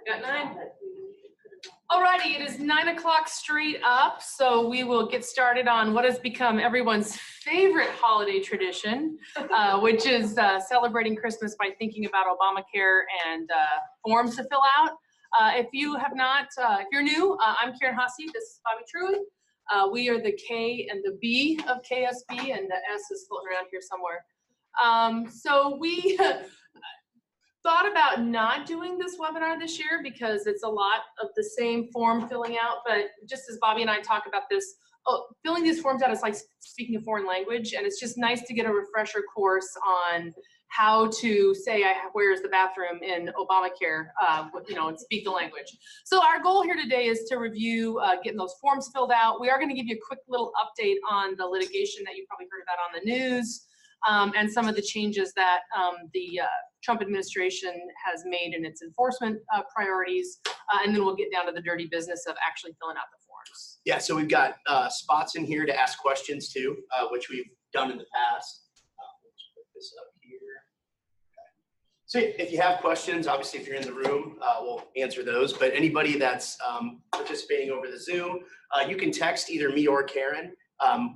Got 9. Alrighty, it is 9 o'clock straight up, so we will get started on what has become everyone's favorite holiday tradition, which is celebrating Christmas by thinking about Obamacare and forms to fill out. If you have not, if you're new, I'm Karen Hasse, this is Bobby Truitt. We are the K and the B of KSB, and the S is floating around here somewhere. So we thought about not doing this webinar this year because it's a lot of the same form filling out, but just as Bobby and I talk about this, filling these forms out is like speaking a foreign language, and it's just nice to get a refresher course on how to say, where's the bathroom in Obamacare, and speak the language. So our goal here today is to review getting those forms filled out. We are going to give you a quick little update on the litigation that you probably heard about on the news, and some of the changes that the Trump administration has made in its enforcement priorities, and then we'll get down to the dirty business of actually filling out the forms. Yeah, so we've got spots in here to ask questions too, which we've done in the past. Let's put this up here. Okay. So if you have questions, obviously if you're in the room, we'll answer those, but anybody that's participating over the Zoom, you can text either me or Karen.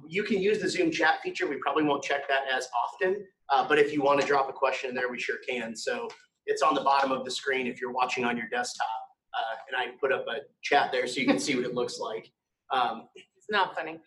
You can use the Zoom chat feature. We probably won't check that as often, but if you want to drop a question in there, we sure can. So it's on the bottom of the screen if you're watching on your desktop, and I put up a chat there so you can see what it looks like. It's not funny.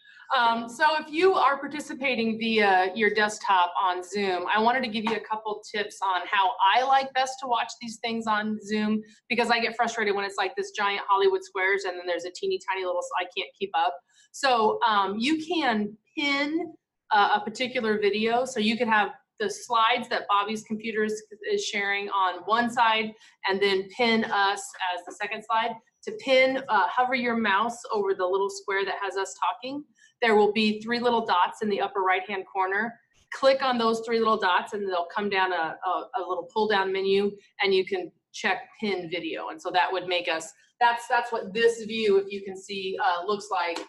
So if you are participating via your desktop on Zoom, I wanted to give you a couple tips on how I like best to watch these things on Zoom, because I get frustrated when it's like this giant Hollywood squares and then there's a teeny tiny little, I can't keep up. So you can pin a particular video. So you can have the slides that Bobby's computer is sharing on one side, and then pin us as the second slide. To pin, hover your mouse over the little square that has us talking. There will be 3 little dots in the upper right-hand corner. Click on those 3 little dots and they'll come down a little pull-down menu, and you can check pin video. And so that would make us, that's what this view, if you can see, looks like.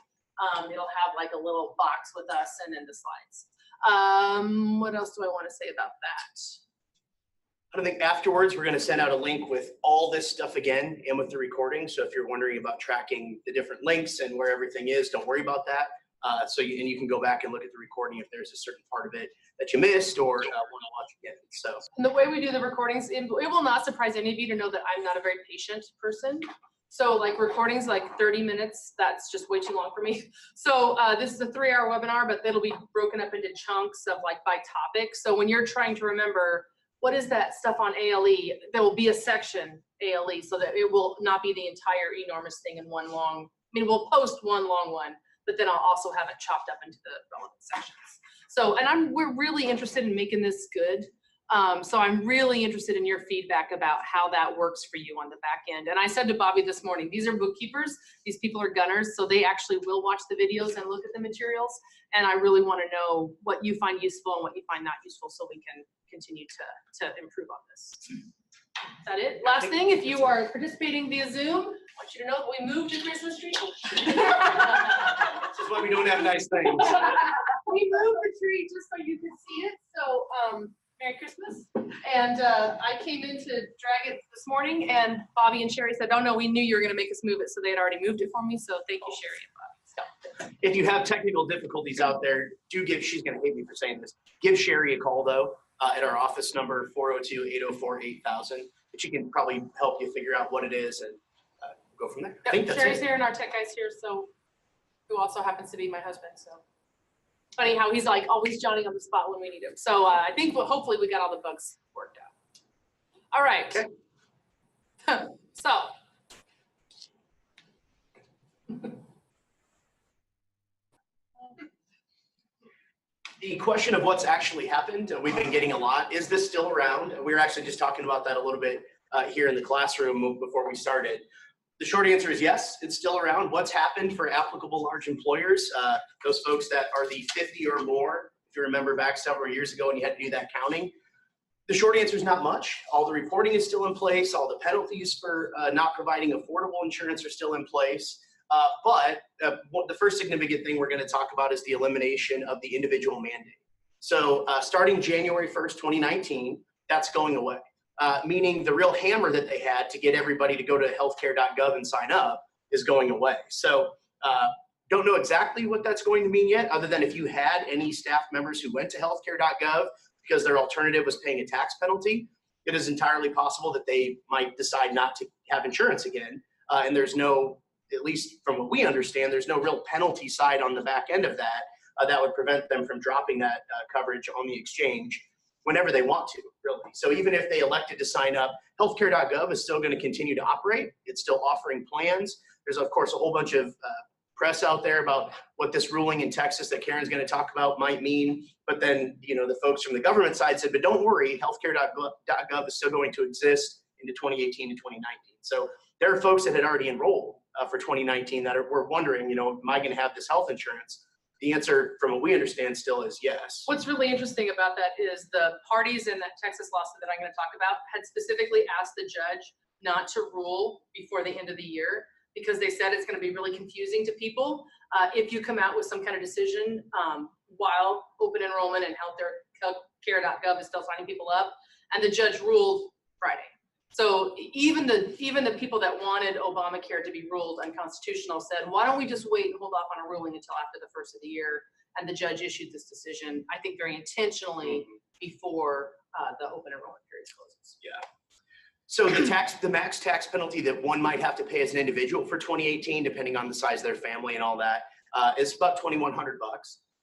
It'll have like a little box with us and then the slides. What else do I want to say about that? I think afterwards we're going to send out a link with all this stuff again and with the recording. So if you're wondering about tracking the different links and where everything is, don't worry about that. And you can go back and look at the recording if there's a certain part of it that you missed or want to watch again. So and the way we do the recordings, it will not surprise any of you to know that I'm not a very patient person. So like recordings, like 30 minutes, that's just way too long for me. So this is a 3-hour webinar, but it'll be broken up into chunks of like by topic. So when you're trying to remember, what is that stuff on ALE, there will be a section ALE so that it will not be the entire enormous thing in one long, we'll post one long one, but then I'll also have it chopped up into the relevant sections. So, and we're really interested in making this good. So I'm really interested in your feedback about how that works for you on the back end. And I said to Bobby this morning, these are bookkeepers, these people are gunners, so they actually will watch the videos and look at the materials. And I really want to know what you find useful and what you find not useful so we can continue to improve on this. Is that it? Last thing, if you are participating via Zoom, I want you to know that we moved your Christmas tree. This is why we don't have nice things. We moved the tree just so you could see it. So Merry Christmas. And I came in to drag it this morning, and Bobby and Sherry said, oh no, we knew you were going to make us move it, so they had already moved it for me. So thank you, Sherry and Bobby. So. If you have technical difficulties out there, she's going to hate me for saying this, give Sherry a call though at our office number 402-804-8000. But she can probably help you figure out what it is and go from there. Yep, I think that's Sherry's it. here and our tech guy's here, so who also happens to be my husband. So funny how he's like always Johnny on the spot when we need him. So I think hopefully we got all the bugs worked out. All right. Okay. So. The question of what's actually happened, we've been getting a lot. Is this still around? We were actually just talking about that a little bit here in the classroom before we started. The short answer is yes, it's still around. What's happened for applicable large employers, those folks that are the 50 or more, if you remember back several years ago and you had to do that counting? The short answer is not much. All the reporting is still in place. All the penalties for not providing affordable insurance are still in place. But the first significant thing we're going to talk about is the elimination of the individual mandate. So starting January 1st, 2019, that's going away. meaning the real hammer that they had to get everybody to go to healthcare.gov and sign up is going away. So don't know exactly what that's going to mean yet, other than if you had any staff members who went to healthcare.gov because their alternative was paying a tax penalty, it is entirely possible that they might decide not to have insurance again. And there's no, at least from what we understand, there's no real penalty side on the back end of that that would prevent them from dropping that coverage on the exchange whenever they want to, really. So even if they elected to sign up, healthcare.gov is still going to continue to operate. It's still offering plans. There's, of course, a whole bunch of press out there about what this ruling in Texas that Karen's going to talk about might mean. But then, the folks from the government side said, but don't worry, healthcare.gov is still going to exist into 2018 and 2019. So there are folks that had already enrolled for 2019 that were wondering, am I going to have this health insurance? The answer, from what we understand, still is yes. What's really interesting about that is the parties in that Texas lawsuit that I'm going to talk about had specifically asked the judge not to rule before the end of the year, because they said it's going to be really confusing to people if you come out with some kind of decision while open enrollment and healthcare.gov is still signing people up. And the judge ruled Friday. So even the people that wanted Obamacare to be ruled unconstitutional said, why don't we just wait and hold off on a ruling until after the first of the year? And the judge issued this decision, I think, very intentionally before the open enrollment period closes. Yeah. So the max tax penalty that one might have to pay as an individual for 2018, depending on the size of their family and all that, is about $2,100.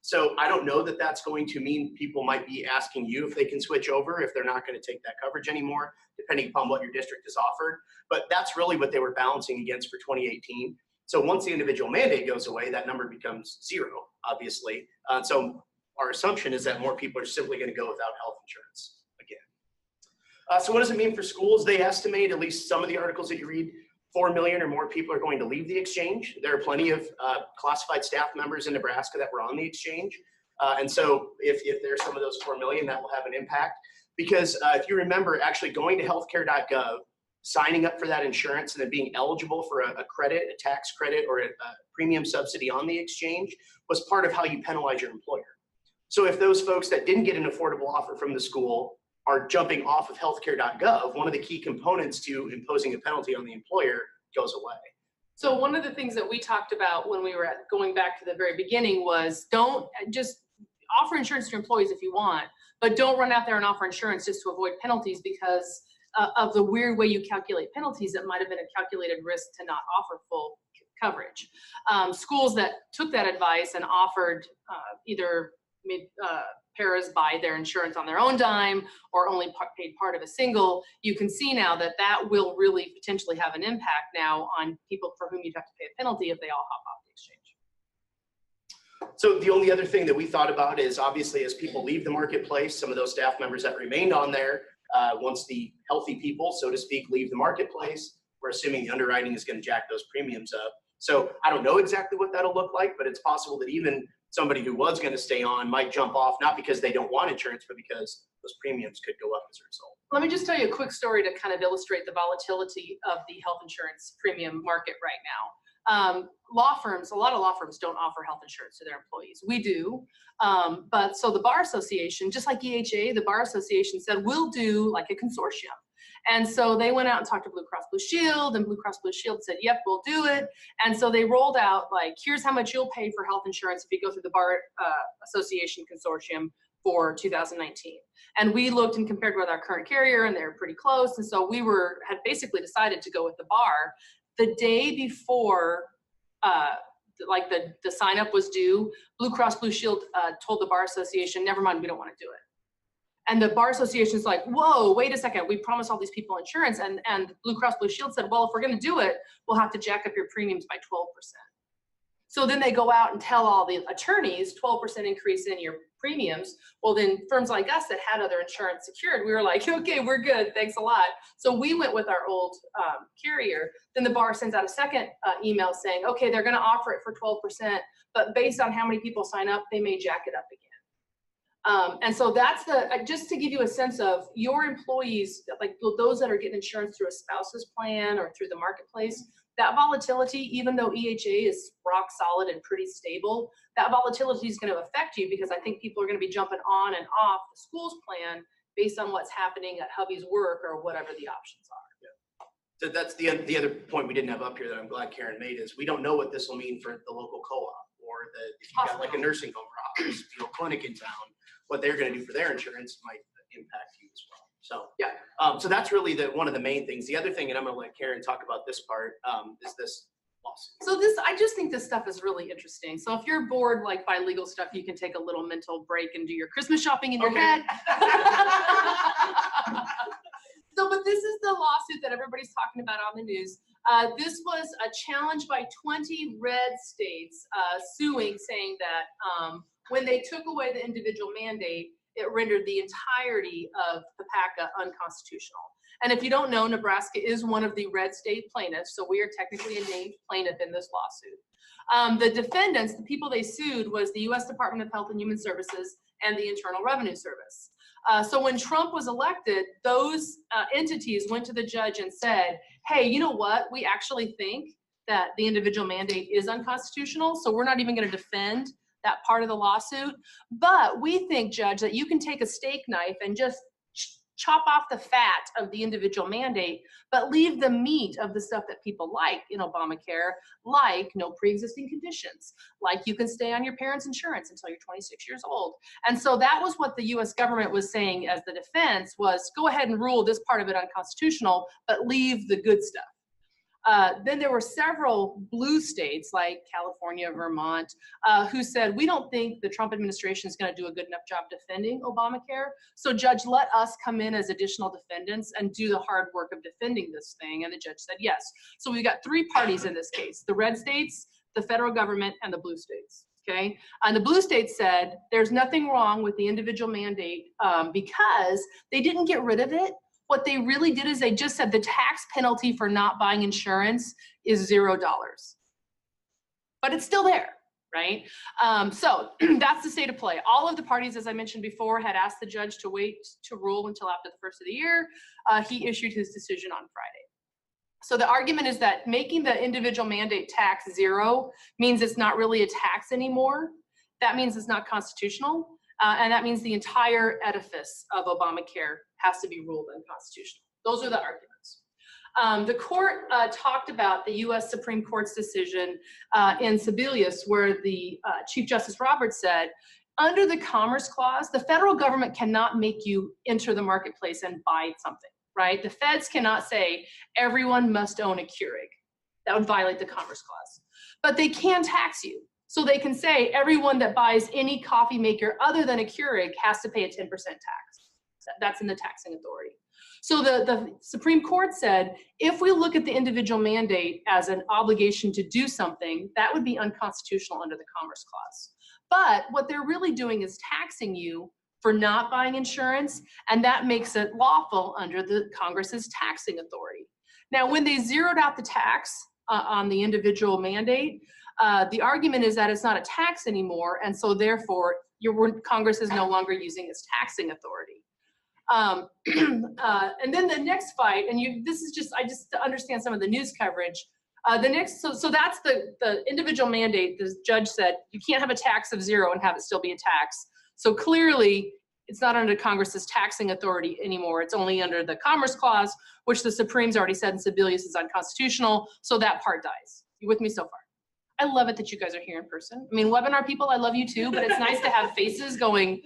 So I don't know that that's going to mean people might be asking you if they can switch over, if they're not going to take that coverage anymore, depending upon what your district has offered. But that's really what they were balancing against for 2018. So once the individual mandate goes away, that number becomes zero, obviously. So our assumption is that more people are simply going to go without health insurance again. So what does it mean for schools? They estimate, at least some of the articles that you read, 4 million or more people are going to leave the exchange. There are plenty of classified staff members in Nebraska that were on the exchange. And so if there's some of those 4 million, that will have an impact. Because if you remember, actually going to healthcare.gov, signing up for that insurance, and then being eligible for a credit, a tax credit, or a premium subsidy on the exchange was part of how you penalize your employer. So if those folks that didn't get an affordable offer from the school are jumping off of healthcare.gov, one of the key components to imposing a penalty on the employer goes away. So one of the things that we talked about when we were going back to the very beginning was don't just offer insurance to your employees if you want, but don't run out there and offer insurance just to avoid penalties because of the weird way you calculate penalties. That might have been a calculated risk to not offer full coverage. Schools that took that advice and offered either paras buy their insurance on their own dime or only paid part of a single, you can see now that that will really potentially have an impact now on people for whom you'd have to pay a penalty if they all hop off the exchange. So the only other thing that we thought about is obviously as people leave the marketplace, some of those staff members that remained on there, once the healthy people, so to speak, leave the marketplace, we're assuming the underwriting is going to jack those premiums up. So I don't know exactly what that'll look like, but it's possible that even somebody who was going to stay on might jump off, not because they don't want insurance, but because those premiums could go up as a result. Let me just tell you a quick story to kind of illustrate the volatility of the health insurance premium market right now. Law firms, a lot of law firms don't offer health insurance to their employees. We do. But so the Bar Association, just like EHA, the Bar Association said, we'll do like a consortium. And so they went out and talked to Blue Cross Blue Shield, and Blue Cross Blue Shield said, yep, we'll do it. And so they rolled out like, here's how much you'll pay for health insurance if you go through the Bar Association Consortium for 2019. And we looked and compared with our current carrier, and they're pretty close. And so we had basically decided to go with the Bar. The day before like the sign up was due, Blue Cross Blue Shield told the Bar Association, never mind, we don't want to do it. And the Bar Association is like, whoa, wait a second, we promised all these people insurance. And Blue Cross Blue Shield said, well, if we're going to do it, we'll have to jack up your premiums by 12%. So then they go out and tell all the attorneys 12% increase in your premiums. Well, then firms like us that had other insurance secured, we were like, okay, we're good, thanks a lot. So we went with our old carrier. Then the Bar sends out a second email saying, okay, they're going to offer it for 12%, but based on how many people sign up, they may jack it up again. And so that's just to give you a sense of your employees, like those that are getting insurance through a spouse's plan or through the marketplace, that volatility, even though EHA is rock solid and pretty stable, that volatility is going to affect you because I think people are going to be jumping on and off the school's plan based on what's happening at hubby's work or whatever the options are. So that's the other point we didn't have up here that I'm glad Karen made is we don't know what this will mean for the local co-op or if you've got like a nursing home or hospice, clinic in town, what they're going to do for their insurance might impact you as well. So yeah, so that's really one of the main things. The other thing, and I'm going to let Karen talk about this part, is this lawsuit. So I just think this stuff is really interesting. So if you're bored like by legal stuff, you can take a little mental break and do your Christmas shopping in your head. So, but this is the lawsuit that everybody's talking about on the news. This was a challenge by 20 red states suing, saying that when they took away the individual mandate, it rendered the entirety of PPACA unconstitutional. And if you don't know, Nebraska is one of the red state plaintiffs, so we are technically a named plaintiff in this lawsuit. The defendants, the people they sued, was the U.S. Department of Health and Human Services and the Internal Revenue Service. So when Trump was elected, those entities went to the judge and said, hey, you know what? We actually think that the individual mandate is unconstitutional, so we're not even going to defend that part of the lawsuit. But we think, Judge, that you can take a steak knife and just chop off the fat of the individual mandate, but leave the meat of the stuff that people like in Obamacare, like no pre-existing conditions, like you can stay on your parents' insurance until you're 26 years old. And so that was what the US government was saying as the defense was, go ahead and rule this part of it unconstitutional, but leave the good stuff. Then there were several blue states like California, Vermont, who said, we don't think the Trump administration is going to do a good enough job defending Obamacare. So judge, let us come in as additional defendants and do the hard work of defending this thing. And the judge said yes. So we've got three parties in this case, the red states, the federal government, and the blue states. Okay. And the blue states said there's nothing wrong with the individual mandate because they didn't get rid of it. What they really did is they just said the tax penalty for not buying insurance is $0. But it's still there, right? So that's the state of play. All of the parties, as I mentioned before, had asked the judge to wait to rule until after the first of the year. He issued his decision on Friday. So the argument is that making the individual mandate tax $0 means it's not really a tax anymore. That means it's not constitutional. And that means the entire edifice of Obamacare has to be ruled unconstitutional. Those are the arguments. The court talked about the US Supreme Court's decision in Sebelius, where the Chief Justice Roberts said, under the Commerce Clause, the federal government cannot make you enter the marketplace and buy something, right? The feds cannot say everyone must own a Keurig. That would violate the Commerce Clause. But they can tax you. So they can say everyone that buys any coffee maker other than a Keurig has to pay a 10% tax. That's in the taxing authority. So the Supreme Court said, if we look at the individual mandate as an obligation to do something, that would be unconstitutional under the Commerce Clause. But what they're really doing is taxing you for not buying insurance, and that makes it lawful under the Congress's taxing authority. Now, when they zeroed out the tax on the individual mandate, the argument is that it's not a tax anymore, and so therefore Congress is no longer using its taxing authority. And then the next fight, and this is just, I just to understand some of the news coverage. So that's the individual mandate. The judge said you can't have a tax of $0 and have it still be a tax. So clearly, it's not under Congress's taxing authority anymore. It's only under the Commerce Clause, which the Supreme's already said in Sebelius is unconstitutional. So that part dies. You with me so far? I love it that you guys are here in person. I mean, webinar people, I love you too, but it's nice to have faces going,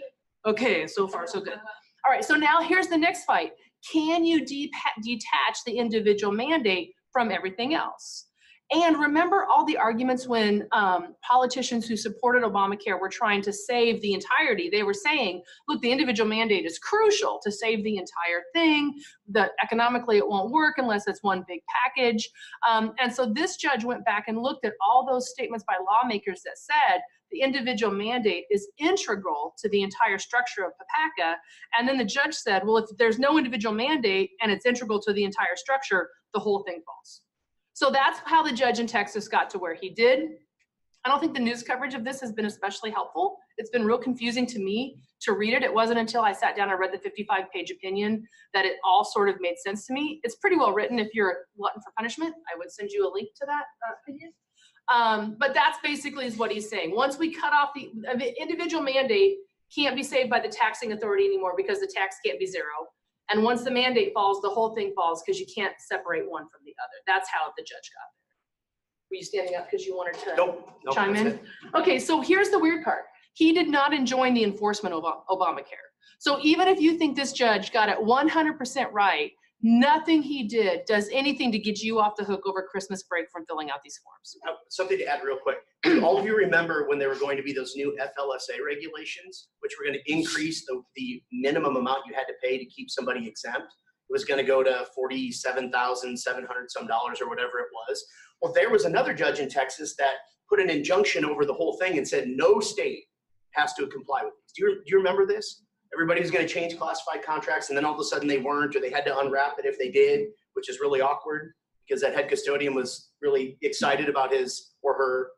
okay, so far so good. All right, so now here's the next fight. Can you detach the individual mandate from everything else? And remember all the arguments when politicians who supported Obamacare were trying to save the entirety. They were saying, look, the individual mandate is crucial to save the entire thing, that economically it won't work unless it's one big package. And so this judge went back and looked at all those statements by lawmakers that said the individual mandate is integral to the entire structure of PPACA. And then the judge said, well, if there's no individual mandate and it's integral to the entire structure, the whole thing falls. So that's how the judge in Texas got to where he did. I don't think the news coverage of this has been especially helpful. It's been real confusing to me to read it. It wasn't until I sat down and read the 55-page opinion that it all sort of made sense to me. It's pretty well written. If you're a glutton for punishment, I would send you a link to that opinion. But that's basically is what he's saying. Once we cut off the individual mandate can't be saved by the taxing authority anymore because the tax can't be zero. And once the mandate falls, the whole thing falls because you can't separate one from the other. That's how the judge got there. Were you standing up because you wanted to Nope, chime in? that's it. Okay, so here's the weird part. He did not enjoin the enforcement of Obamacare. So even if you think this judge got it 100% right, nothing he did does anything to get you off the hook over Christmas break from filling out these forms. Something to add real quick. Do all of you remember when there were going to be those new FLSA regulations, which were going to increase the minimum amount you had to pay to keep somebody exempt? It was going to go to $47,700 some dollars or whatever it was. Well, there was another judge in Texas that put an injunction over the whole thing and said no state has to comply with these. Do you remember this? Everybody was going to change classified contracts, and then all of a sudden they weren't, or they had to unwrap it if they did, which is really awkward because that head custodian was really excited about his or her,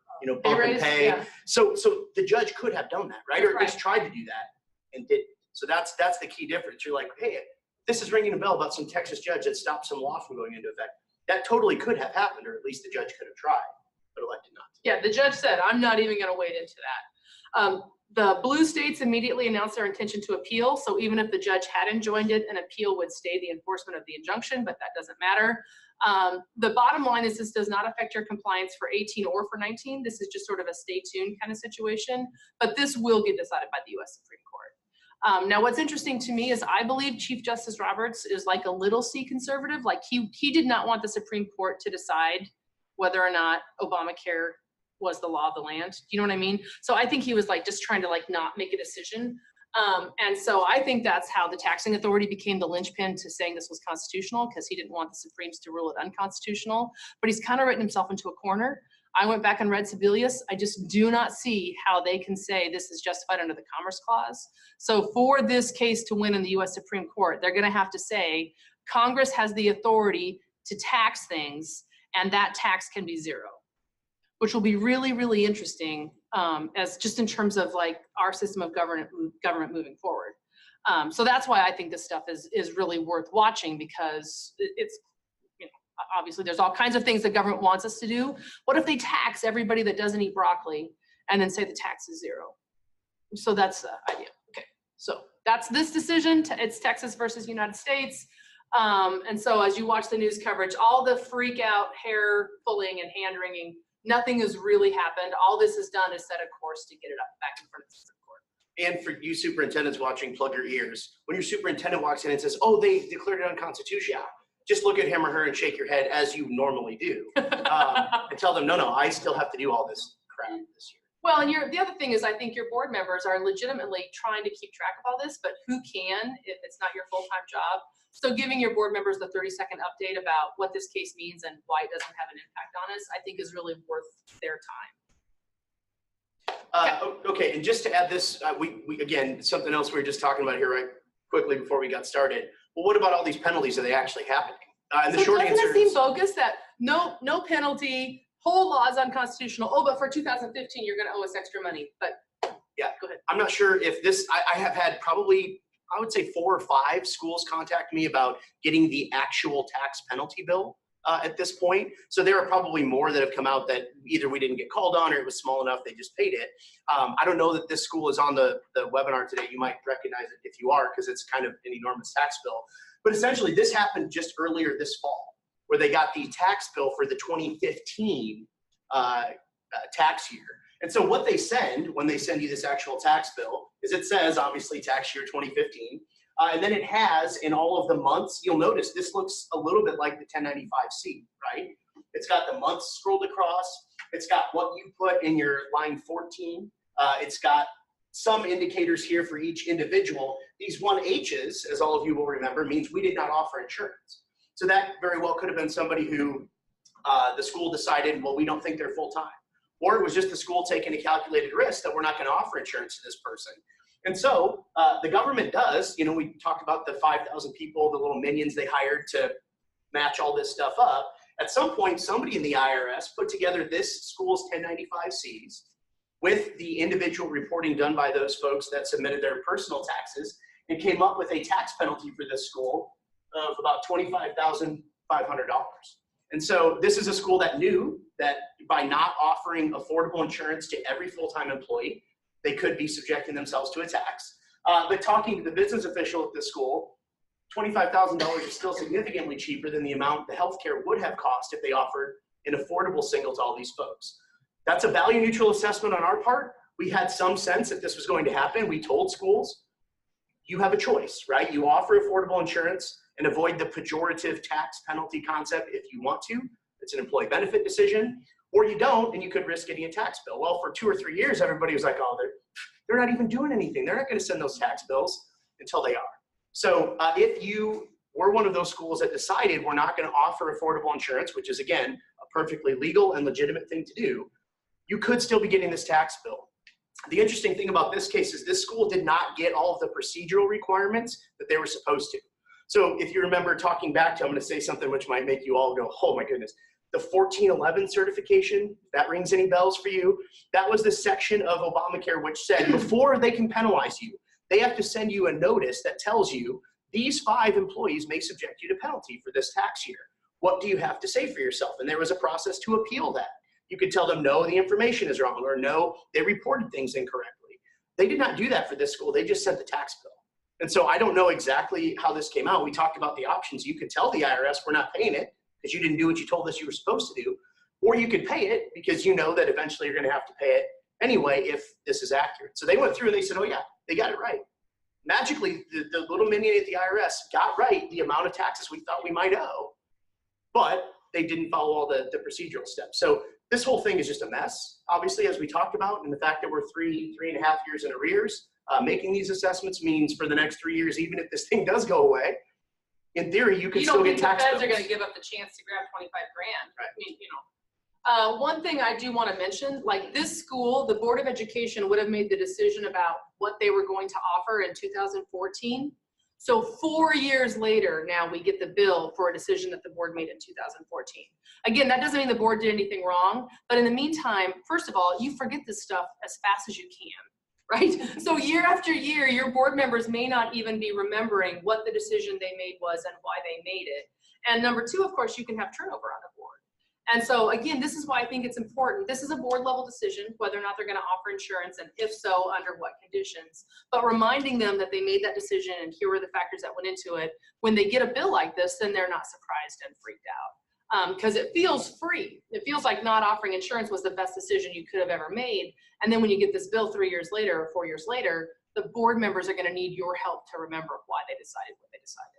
bump in pay. Yeah. So the judge could have done that, right? That's Or at least tried to do that and didn't. So that's the key difference. You're like, hey, this is ringing a bell about some Texas judge that stopped some law from going into effect. That totally could have happened, or at least the judge could have tried, but elected not to. Yeah, the judge said, I'm not even going to wade into that. The blue states immediately announced their intention to appeal. So even if the judge had enjoined it, an appeal would stay the enforcement of the injunction, but that doesn't matter. The bottom line is this does not affect your compliance for 18 or for 19. This is just sort of a stay tuned kind of situation, but this will get decided by the U.S. Supreme Court. Now, what's interesting to me is I believe Chief Justice Roberts is like a little C conservative. Like he did not want the Supreme Court to decide whether or not Obamacare was the law of the land. Do you know what I mean? So I think he was like just trying to like not make a decision. And so I think that's how the taxing authority became the linchpin to saying this was constitutional, because he didn't want the Supremes to rule it unconstitutional. But he's kind of written himself into a corner. I went back and read Sebelius. I just do not see how they can say this is justified under the Commerce Clause. So for this case to win in the US Supreme Court, they're going to have to say Congress has the authority to tax things, and that tax can be zero, which will be really, really interesting as just in terms of like our system of government moving forward. So that's why I think this stuff is really worth watching, because it's, obviously there's all kinds of things the government wants us to do. What if they tax everybody that doesn't eat broccoli and then say the tax is zero? So that's the idea. Okay, so that's this decision. It's Texas versus United States. And so as you watch the news coverage, all the freak out, hair pulling and hand wringing, nothing has really happened. All this has done is set a course to get it up back in front of the Supreme Court. And for you superintendents watching, plug your ears. When your superintendent walks in and says, oh, they declared it unconstitutional, just look at him or her and shake your head as you normally do. And tell them, no, I still have to do all this crap this year. Well, and the other thing is I think your board members are legitimately trying to keep track of all this, but who can if it's not your full-time job? So giving your board members the 30-second update about what this case means and why it doesn't have an impact on us, I think is really worth their time. Okay, and just to add this, we again, something else we were just talking about here right quickly before we got started. Well, what about all these penalties? Are they actually happening? And the short answer is, doesn't it seem bogus that no penalty, whole law is unconstitutional. Oh, but for 2015, you're going to owe us extra money. But yeah, go ahead. I'm not sure if this, I have had probably, I would say 4 or 5 schools contact me about getting the actual tax penalty bill at this point. So there are probably more that have come out that either we didn't get called on or it was small enough they just paid it. I don't know that this school is on the webinar today. You might recognize it if you are, because it's kind of an enormous tax bill. But essentially this happened just earlier this fall, where they got the tax bill for the 2015 tax year. And so what they send when they send you this actual tax bill is it says, obviously, tax year 2015. And then it has, in all of the months, you'll notice this looks a little bit like the 1095-C, right? It's got the months scrolled across. It's got what you put in your line 14. It's got some indicators here for each individual. These 1H's, as all of you will remember, means we did not offer insurance. So that very well could have been somebody who the school decided, well, we don't think they're full-time. Or it was just the school taking a calculated risk that we're not going to offer insurance to this person. And so the government does, we talked about the 5,000 people, the little minions they hired to match all this stuff up. At some point, somebody in the IRS put together this school's 1095-Cs with the individual reporting done by those folks that submitted their personal taxes and came up with a tax penalty for this school of about $25,500. And so this is a school that knew that by not offering affordable insurance to every full-time employee, they could be subjecting themselves to a tax. But talking to the business official at the school, $25,000 is still significantly cheaper than the amount the healthcare would have cost if they offered an affordable single to all these folks. That's a value neutral assessment on our part. We had some sense that this was going to happen. We told schools, you have a choice, right? You offer affordable insurance and avoid the pejorative tax penalty concept if you want to. It's an employee benefit decision. Or you don't, and you could risk getting a tax bill. Well, for 2 or 3 years, everybody was like, oh, they're not even doing anything. They're not going to send those tax bills until they are. So if you were one of those schools that decided we're not going to offer affordable insurance, which is, again, a perfectly legal and legitimate thing to do, you could still be getting this tax bill. The interesting thing about this case is this school did not get all of the procedural requirements that they were supposed to. So if you remember talking back to, I'm going to say something which might make you all go, oh my goodness. The 1411 certification, if that rings any bells for you, that was the section of Obamacare which said before they can penalize you, they have to send you a notice that tells you these 5 employees may subject you to penalty for this tax year. What do you have to say for yourself? And there was a process to appeal that. You could tell them, no, the information is wrong, or no, they reported things incorrectly. They did not do that for this school. They just sent the tax bill. And so I don't know exactly how this came out. We talked about the options. You could tell the IRS we're not paying it because you didn't do what you told us you were supposed to do, or you could pay it because you know that eventually you're going to have to pay it anyway if this is accurate. So they went through and they said, oh yeah, they got it right. Magically, the little minion at the IRS got right the amount of taxes we thought we might owe, but they didn't follow all the procedural steps. So this whole thing is just a mess, obviously, as we talked about, and the fact that we're 3.5 years in arrears, making these assessments means for the next 3 years, even if this thing does go away, in theory, you could still get tax bills. You don't think the feds are going to give up the chance to grab 25 grand? Right. I mean, you know. One thing I do want to mention, like this school, the Board of Education would have made the decision about what they were going to offer in 2014. So 4 years later, now we get the bill for a decision that the board made in 2014. Again, that doesn't mean the board did anything wrong, but in the meantime, first of all, you forget this stuff as fast as you can, right? So year after year, your board members may not even be remembering what the decision they made was and why they made it. And number 2, of course, you can have turnover on the board. And so again, this is why I think it's important. This is a board level decision, whether or not they're going to offer insurance, and if so, under what conditions. But reminding them that they made that decision and here were the factors that went into it. When they get a bill like this, then they're not surprised and freaked out. Because it feels free. It feels like not offering insurance was the best decision you could have ever made. And then when you get this bill 3 years later or 4 years later, the board members are going to need your help to remember why they decided what they decided.